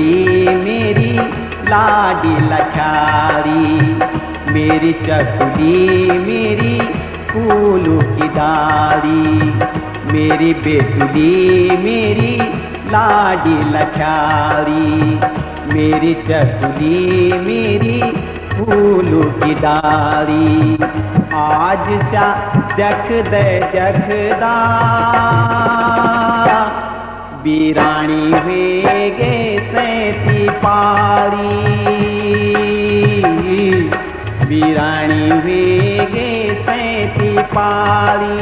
चकुली मेरी लाडी लखारी, मेरी चकुली मेरी फूलों की डाली, मेरी बेटुली मेरी लाडी लखारी, मेरी चकुली मेरी फूलों की डाली। आज चा जख दे जखदा बीरानी वेगे सैती पारी, बीरानी वेगे सैती पारी।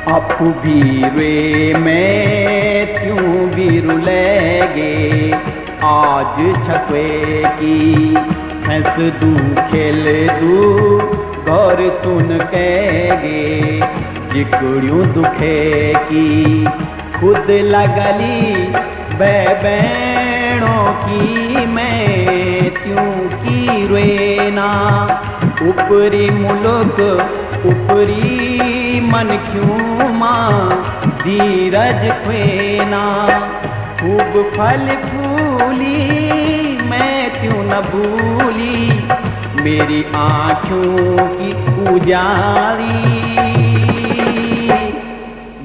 अपू बीरे मैं त्यों बीरु लेगे, आज छकवे की हंस दू खेल दू गौर सुन कहेगे, जिकड़ियों दुखे की खुद लगली बैणों की मैं त्यों की रोना। ऊपरी मुल्क ऊपरी मन क्यों माँ धीरज खेना, खूब फल फूली मैं क्यों न भूली, मेरी आँखों की उजाली।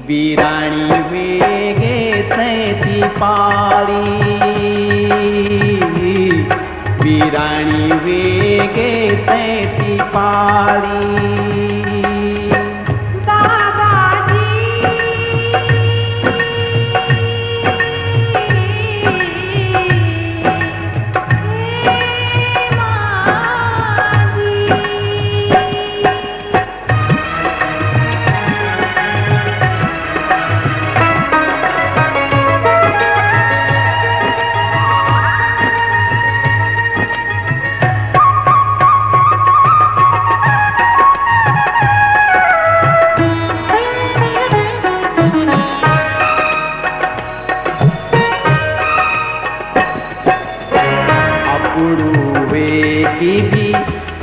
बीरानी वेगे सैती पारी, बीरानी वेगे सैती पारी।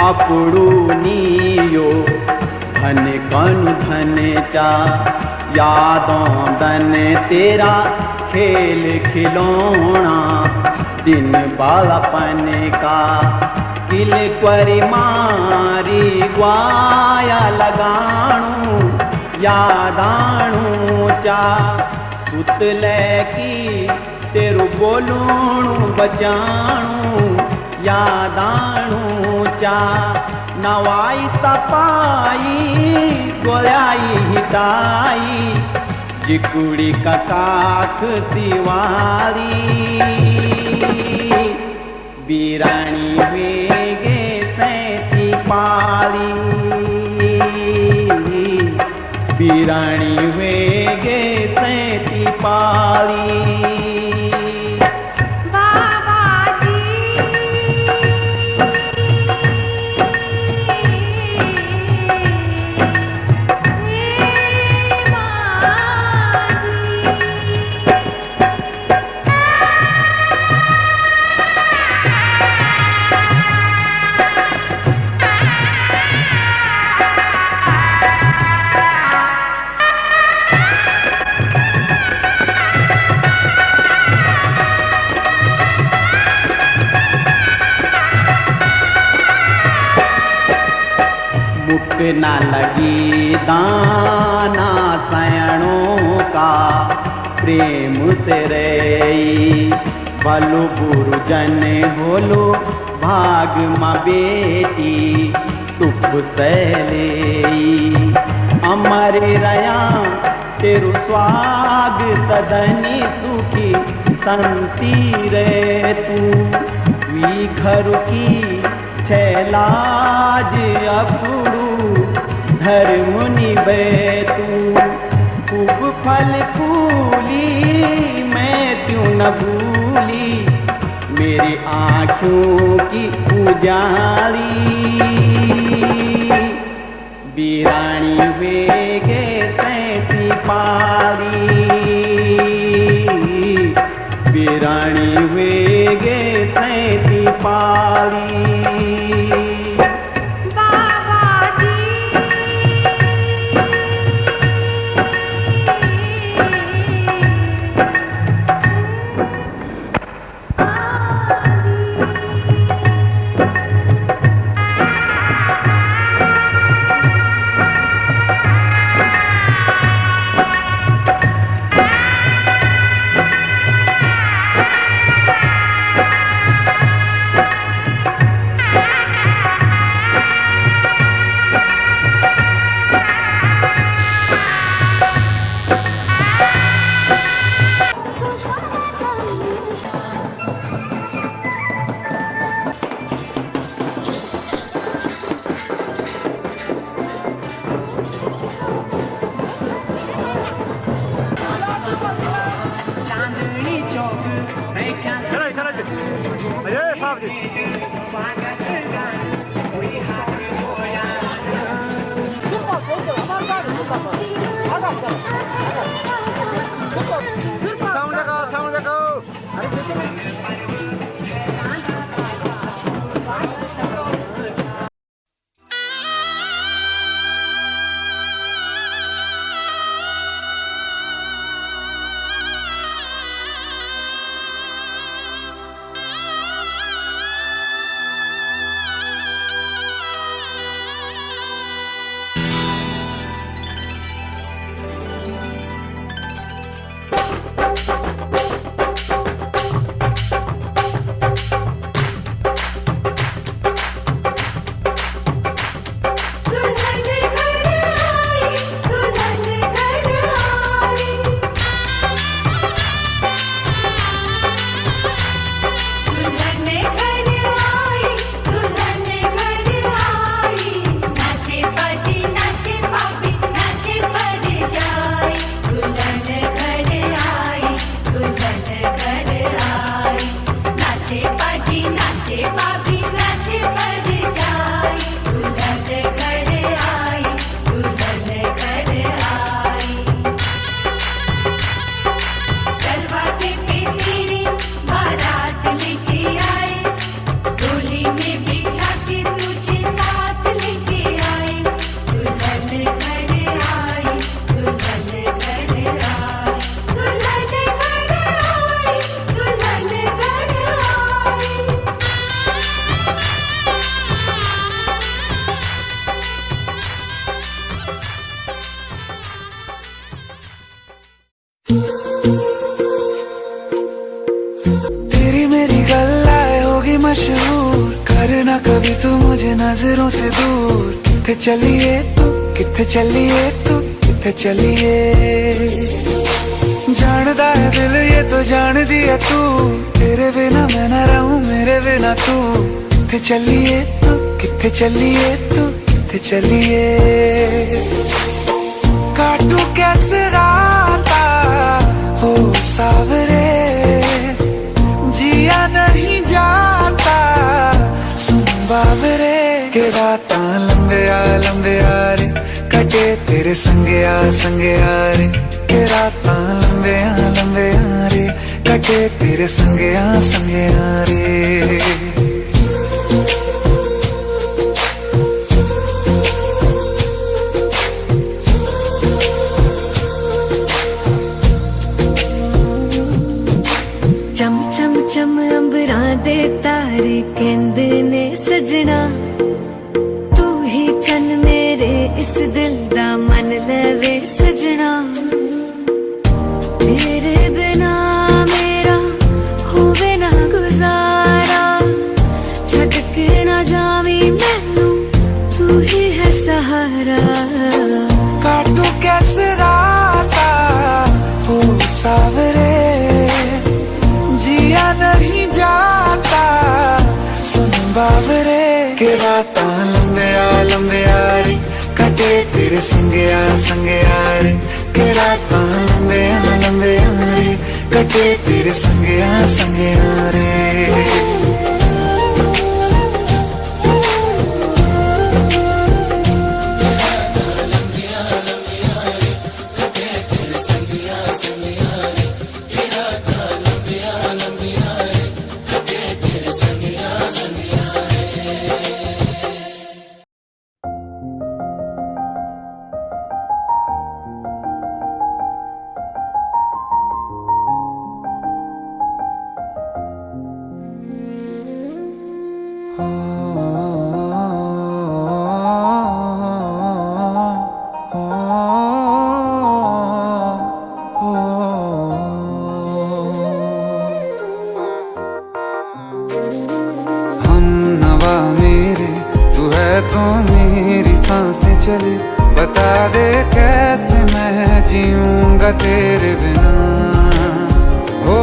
अपुड़ू नीयो धन कनु धन चा, यादों धन तेरा खेल खिलौना, दिन बालापन का किल क्वरी मारी ग्वाया लगाणू, यादाणू चा पुतले की तेरू बोलूणू बचाणू, यादाणू चा नवाई तपाई गोलाई हिताई, जिकुड़ी का काख सिवारी। बीरानी वेगे सैती पारी, बीरानी वेगे सैती पारी। मुक न लगी दाना सयणों का, प्रेम से रही भलो गुरुजन बोलो भाग माँ बेटी तुप सैले अमर रया तेरु स्वाग सदनी सुखी संती रे तू वी घर की छैलाज अपुरु धर्मुनि बैतू खूब फल फूली मैं त्यों न भूली मेरी आँखों की उजाली वीराणी वेगे सैती पाली वीराणी वेगे सैती पाली मशहूर करना कभी तू मुझे नजरों से दूर किथे चलिए तू किथे चलिए तू किथे चलिए जानदा है दिल ये तो जान दिया तू तेरे बिना मैं ना रहूं मेरे बिना तू किथे चलिए तू किथे चलिए तू किथे चलिए काटू कैसे राता हो सावरे जिया नहीं जाता सुन बाबरे के राता लंबे आ रे कटे तेरे संगे आ रे के राता लंबे आ रे कटे तेरे संगे आ रे चम अंबरा दे तारे कहंदे ने सजना तू ही चन मेरे इस दिल दा मन लवे सजना तेरे बिना मेरा होवे तेरे संगया संगया रे के रातां लंबिया लंबिया रे कटे तेरे संगया संगया रे। तो मेरी सांसें चले बता दे कैसे मैं जीऊंगा तेरे बिना। हो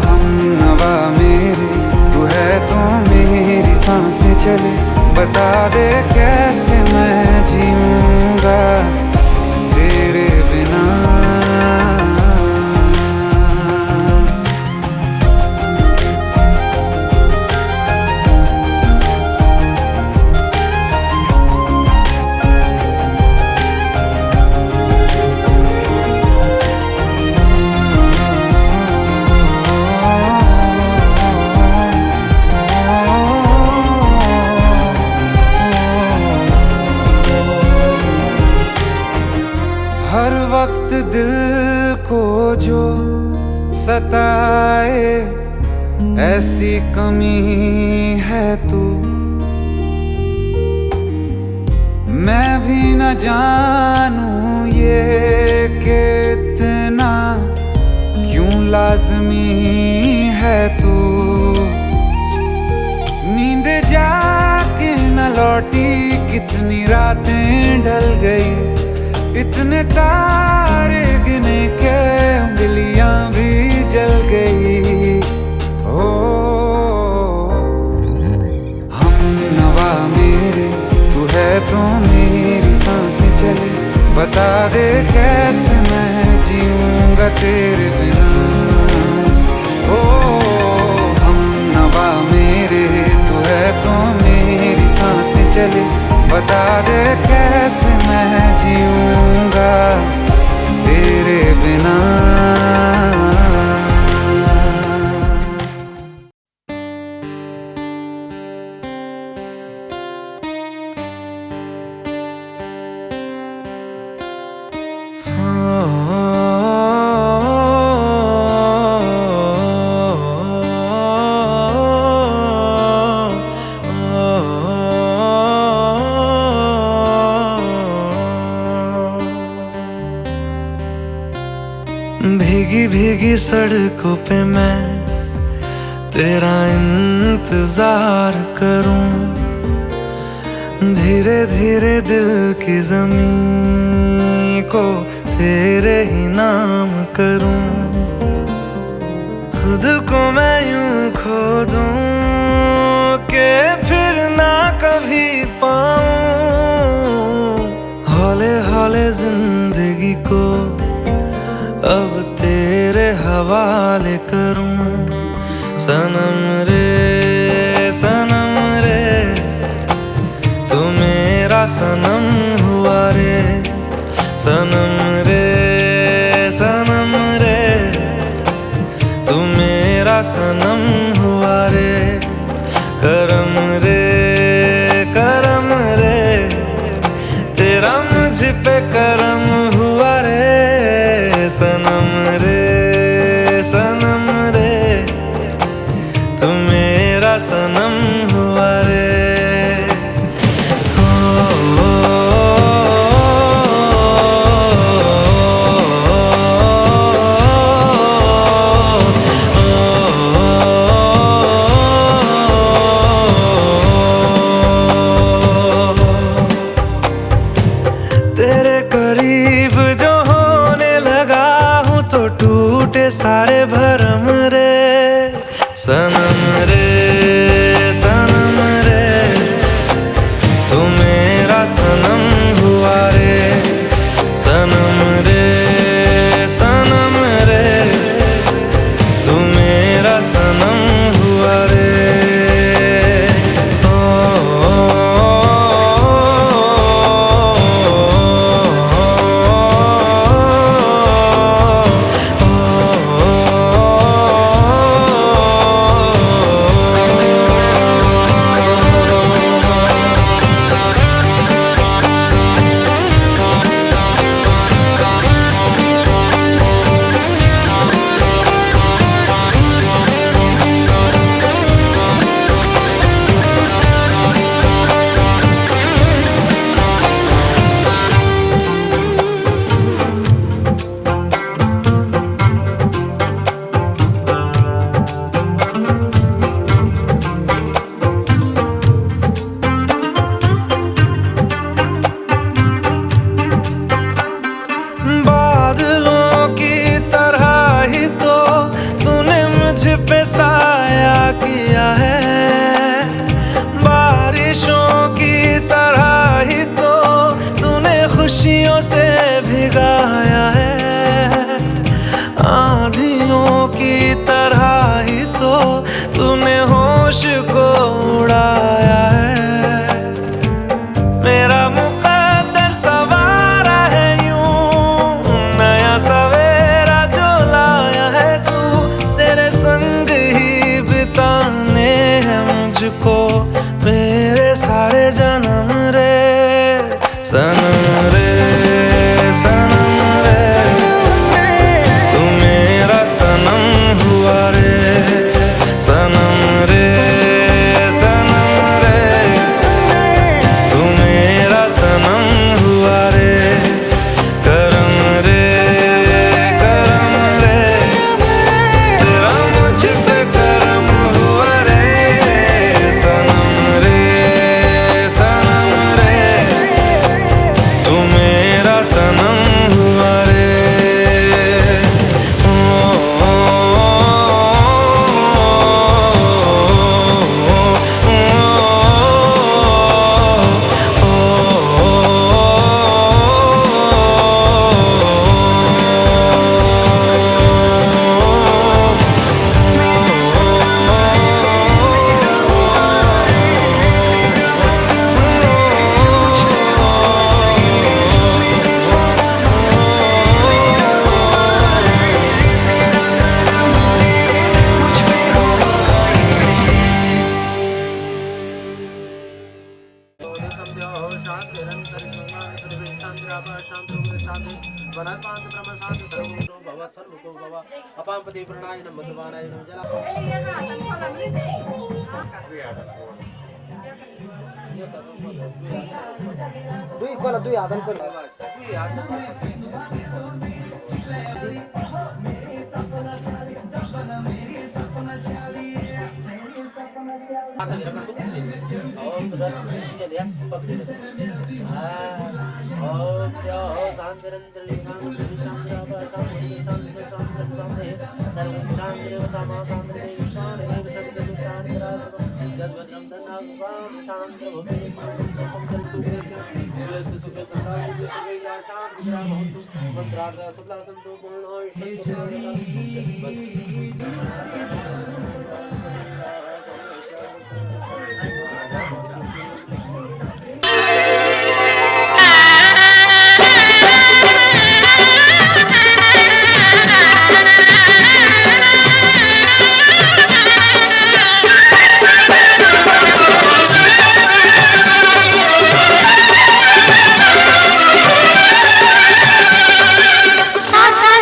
हम नवा मेरे तू है तो मेरी सांसें चले बता दे कैसे मैं जीऊंगा तेरे बिना। हर वक्त दिल को जो सताए ऐसी कमी है तू, मैं भी न जानूं ये कि इतना क्यों लाज़मी है तू। नींद जाके न लौटी कितनी रातें ढल गई, इतने तारे गिने के उंगलियां भी जल गई। ओ हम नवा मेरे तू है तो मेरी सांसें चले बता दे कैसे मैं जीऊंगा तेरे बिना। ओ हम नवा मेरे तू है तो मेरी सांसें चले बता दे कैसे मैं जीऊंगा तेरे बिना। भीगी भीगी सड़कों पे मैं तेरा इंतजार करूं, धीरे धीरे दिल की ज़मीं को तेरे ही नाम करूं। खुद को मैं यूं खो दूं कि फिर ना कभी पाऊं, हौले हौले जिंदगी को अब तेरे हवाले करूं। सनम रे तू मेरा सनम हुआ रे। सनम रे तू मेरा सनम हुआ रे। करम रे तेरा मुझ पे करम हुआ रे। सनम रे तू मेरा सनम हुआ रे। तेरे करीब जो होने लगा हूँ तो टूटे सारे भरम रे। सनम रे तू मेरा सनम हुआ खुशियों से भिगाया है, आंधियों की तरह ही तो तूने होश को उड़ाया है। मेरा मुकद्दर सवारा है यूं, नया सवेरा जो लाया है तू, तेरे संग ही बिताने हैं मुझको मेरे सारे जन्म रे सनम रे सनम रे, तू मेरा सनम हुआ रे सनम रे सनम रे, तू मेरा सनम हुआ रे करम रे करम रे, तेरा मुझ पे करम हुआ रे सनम रे सनम रे, तू मेरा सनम हुआ रे। अपापति प्रणाय नमः भगवानाय नमः जला दुई कोला दुई आदम कोला दुई आदम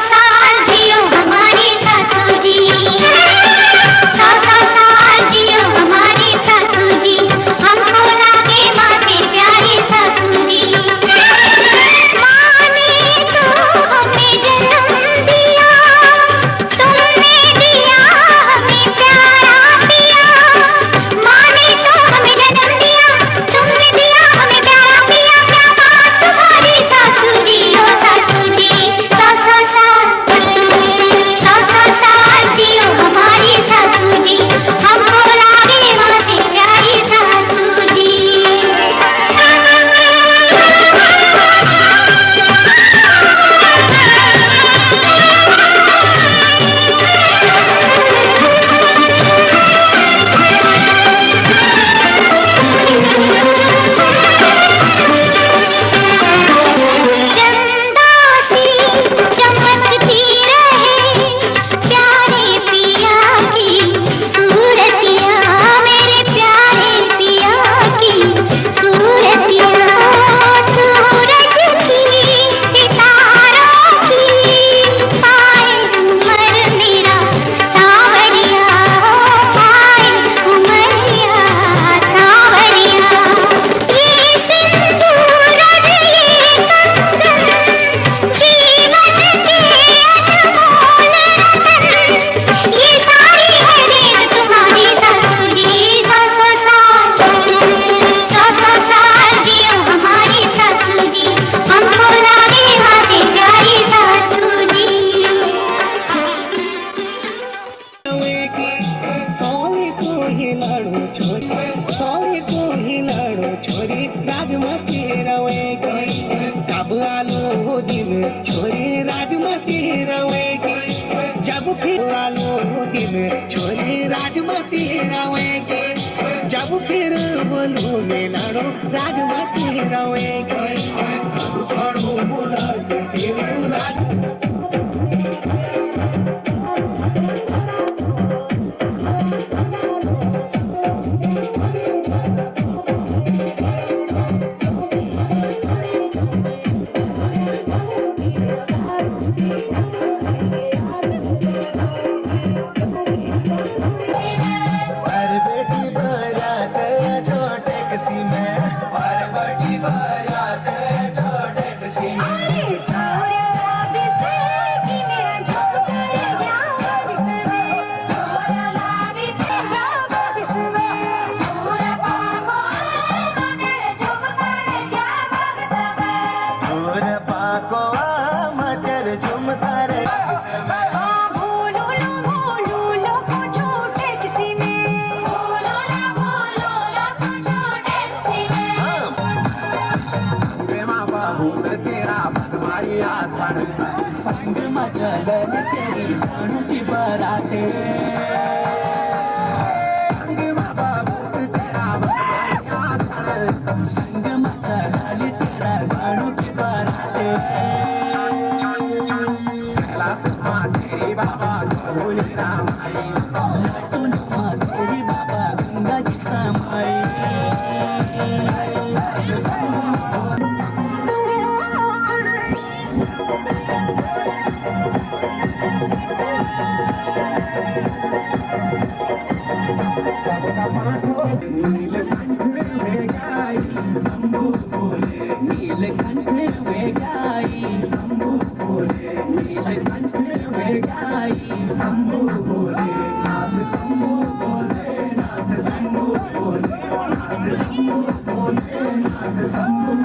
साल जियो हमारी सासू जी, सा वालों दिल छोरे राजमती रवेंगे जब फिर बोलूं मैं लड़ो राजमती रवेंगे संग मचलन तेरी कानू की बराते संग बाबूत तेरा संग मचलन तेरा कानू की बराते तेरी बाबा धोनी रामाई तेरी बाबा गंगा जी समाई नीलकंठ वे गाई शंभु बोले नीलकंठ वे गाई शंभु बोले नीलकंठ वे गाई शंभु बोले नाथ शंभु बोले नाथ शंभु बोले नाथ शंभु बोले नाथ शंभु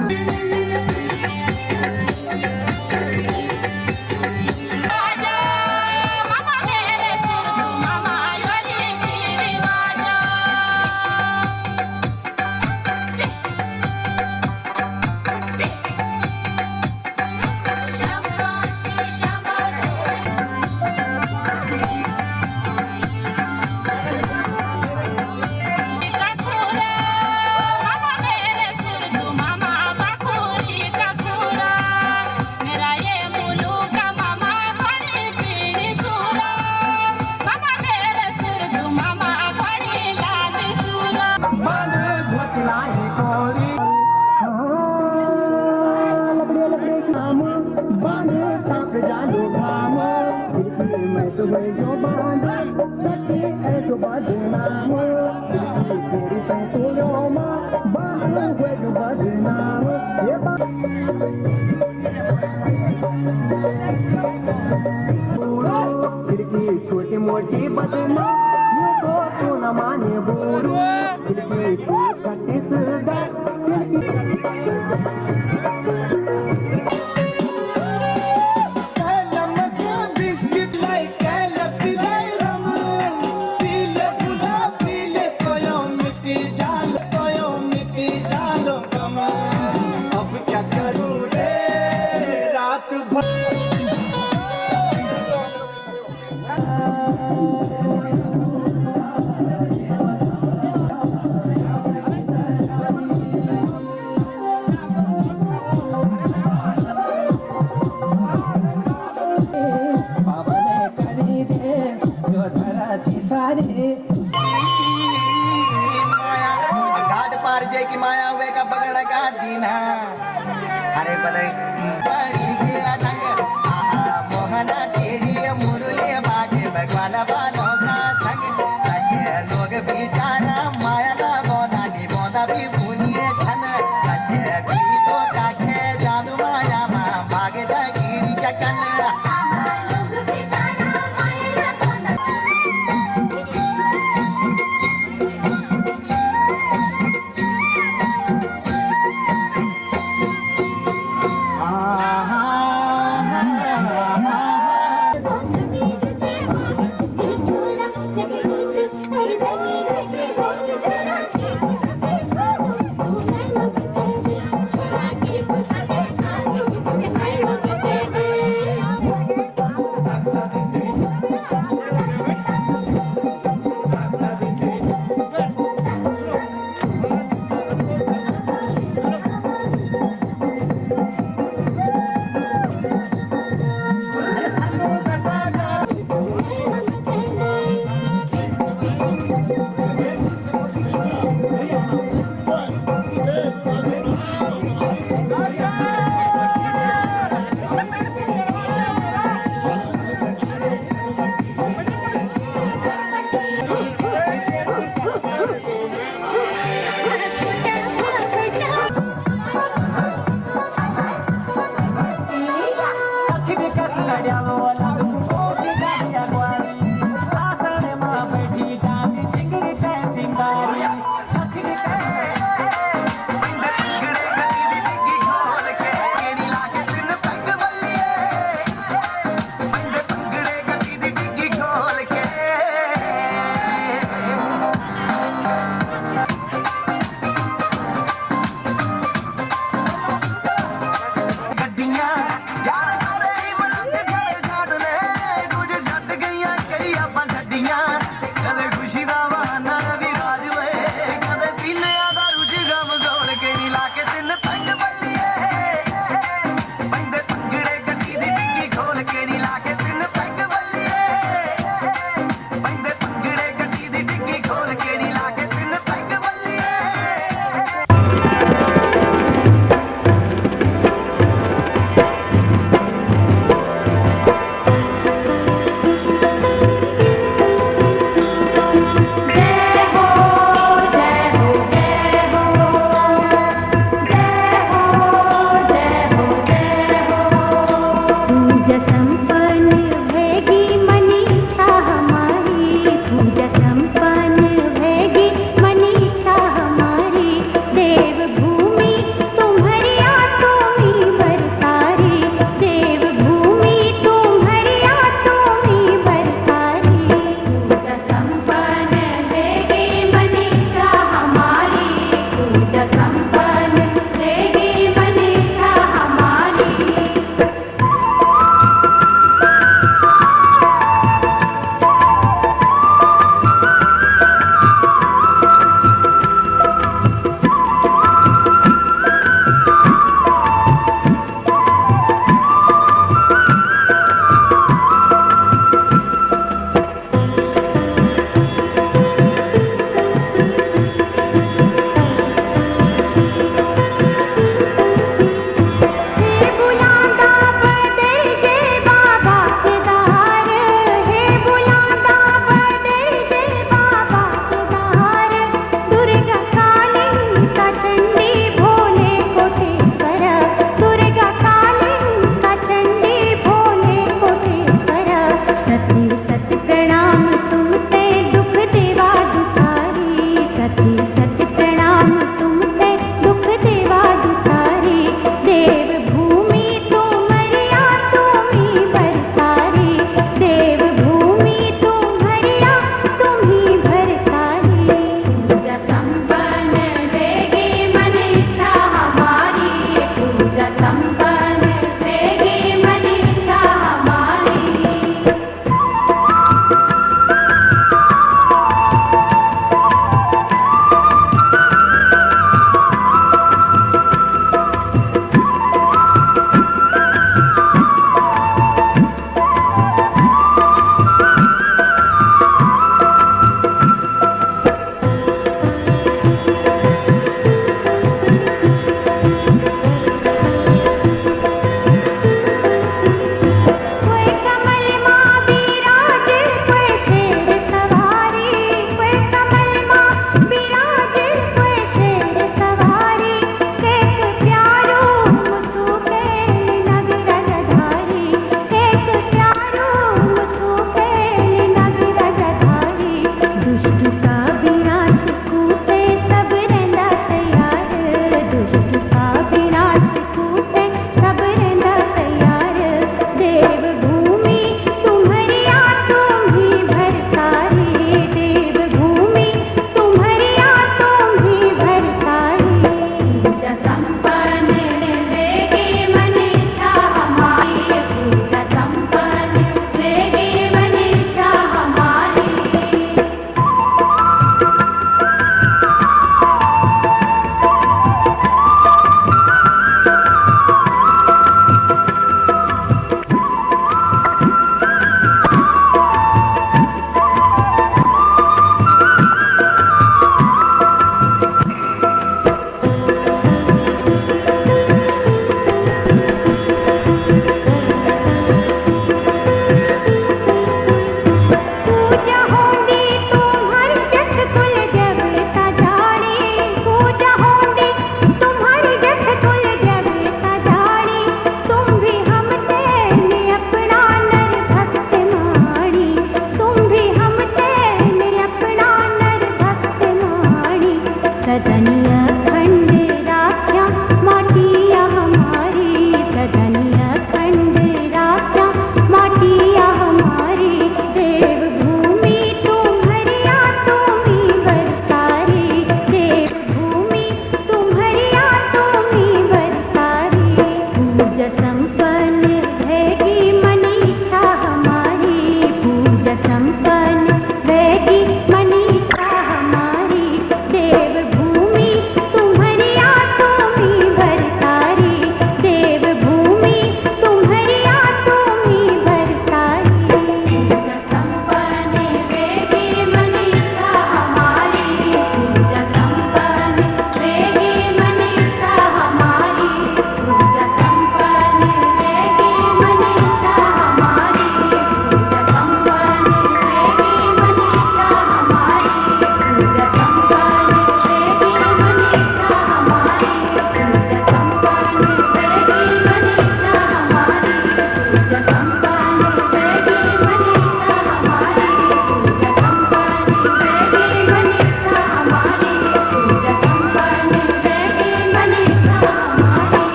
छोटी मोटी बदला तो न माने बोरू छिड़की तू छत्तीसगढ़ बिस्किट लाई पीले फुला पीले तो मिट्टी जालो कमा अब क्या करूं रे रात भर घाट पार जय की माया हुए का बगड़ का दीना अरे बले बड़ी गया रंग मोहना तेरी मुरली बाजे भगवान बालों का संग सच्चे लोग बेचारा माया ना बोधा नी बोधा भी भूलिए छन सच्चे तो काखे जादू माया मां भागे दा कीड़ी का कन तो अलग तू पहुंच जाती अगवारी आसन मां बैठी जाती चिंगरी ते पिंगारी अखनी गड्डियां यार सारे ही मलंग खड़े झाड़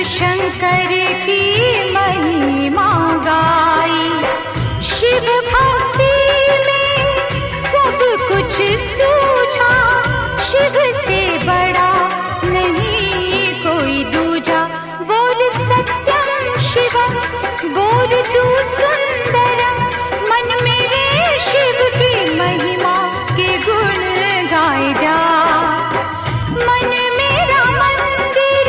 शंकर की महिमा गाई। शिव भक्ति में सब कुछ सूझा, शिव से बड़ा नहीं कोई दूजा। बोल सत्यम शिवम, बोल तू सुंदरम, मन मेरे शिव की महिमा के गुण गाए जा। मन मेरा मंदिर,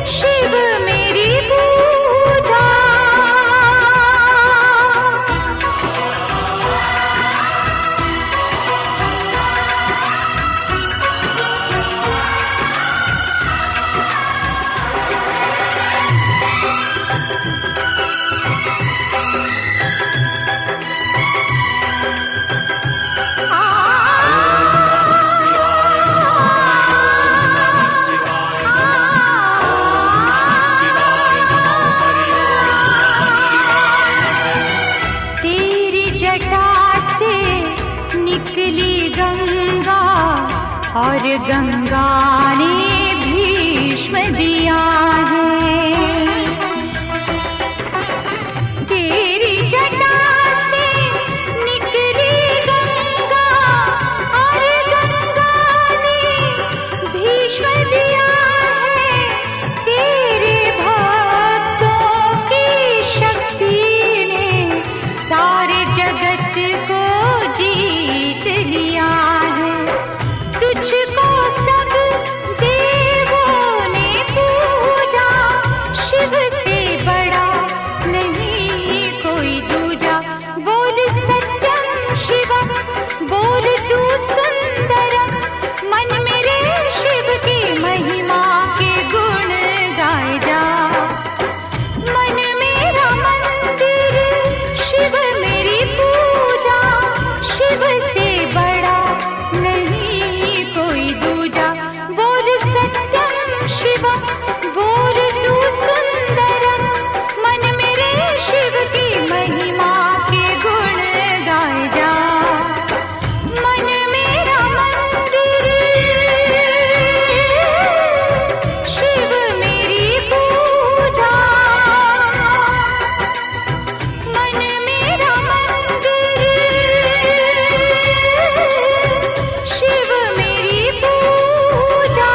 शिव मेरी पूजा। और गंगा ने भीष्म दिया है। तेरी जटा से निकली गंगा, और गंगा ने भीष्म दिया है। तेरे भक्तों की शक्ति ने सारे जगत को जीत लिया है। तुझको सब देवों ने पूजा, शिव से बड़ा नहीं कोई दूजा। बोल सत्यम शिवम, बोल तू सुंदरम, मन मेरे शिव की महिमा के गुण गाए जा। मन मेरा मंदिर, शिव मेरी पूजा, शिव से बड़ा नहीं कोई दूजा। बोल सत्यम शिवम, बोल तू सुंदरम, मन मेरे शिव की महिमा के गुण गाए जा। मन मेरा मंदिर, शिव मेरी पूजा। मन मेरा मंदिर, शिव मेरी पूजा।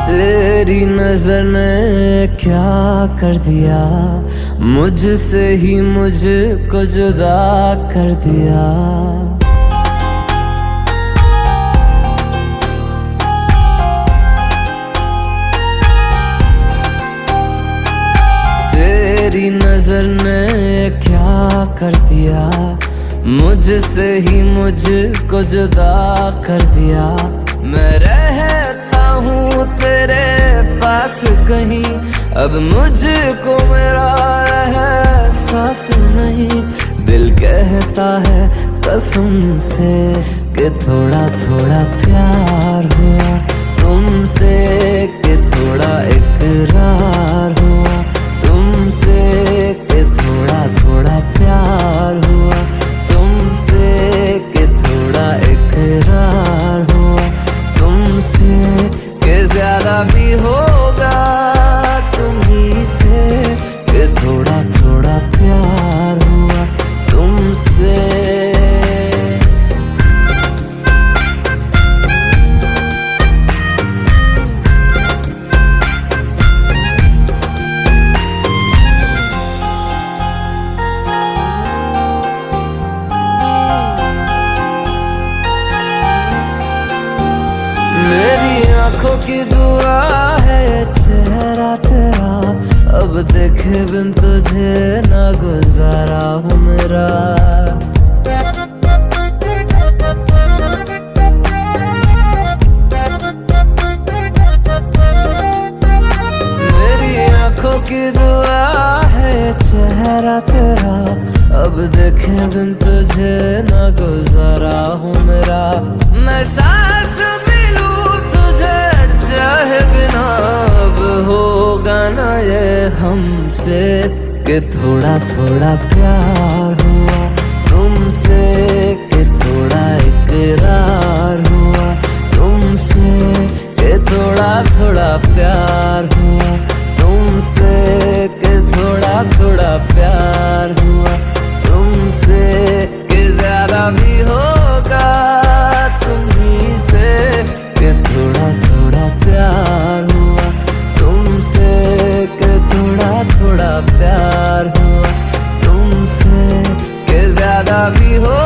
तेरी नजर ने क्या कर दिया, मुझसे ही मुझको जुदा कर दिया। तेरी नजर ने क्या कर दिया, मुझसे ही मुझको जुदा कर दिया। मैं रहता हूँ तेरे पास कहीं, अब मुझको मेरा एहसास नहीं। दिल कहता है कसम से कि थोड़ा थोड़ा प्यार हुआ तुमसे, कि थोड़ा इकरार हुआ तुमसे, कि थोड़ा थोड़ा प्यार हुआ तुमसे, कि थोड़ा इकरार हुआ तुमसे, कि ज्यादा भी होगा तुम्ही से, कि थोड़ा थोड़ा प्यार हुआ तुमसे। मेरी आंखों की दुआ है चेहरा तेरा अब देखे बिन तुझे ना गुजारा हूँ मेरा। मेरी आंखों की दुआ है चेहरा तेरा, अब देखे बिन तुझे ना गुजारा हूँ मेरा। मैं सांस भी लूं तुझे चाहे बिना, अब होगा ना ये हमसे कि थोड़ा थोड़ा प्यार हुआ तुमसे, कि थोड़ा इकरार हुआ तुमसे, कि थोड़ा थोड़ा प्यार हुआ तुमसे, कि थोड़ा थोड़ा प्यार हुआ तुमसे, कि ज्यादा भी होगा तुम्ही से, कि थोड़ा थोड़ा प्यार हुआ तुमसे, कि थोड़ा थोड़ा प्यार हुआ तुमसे, कि ज्यादा भी हो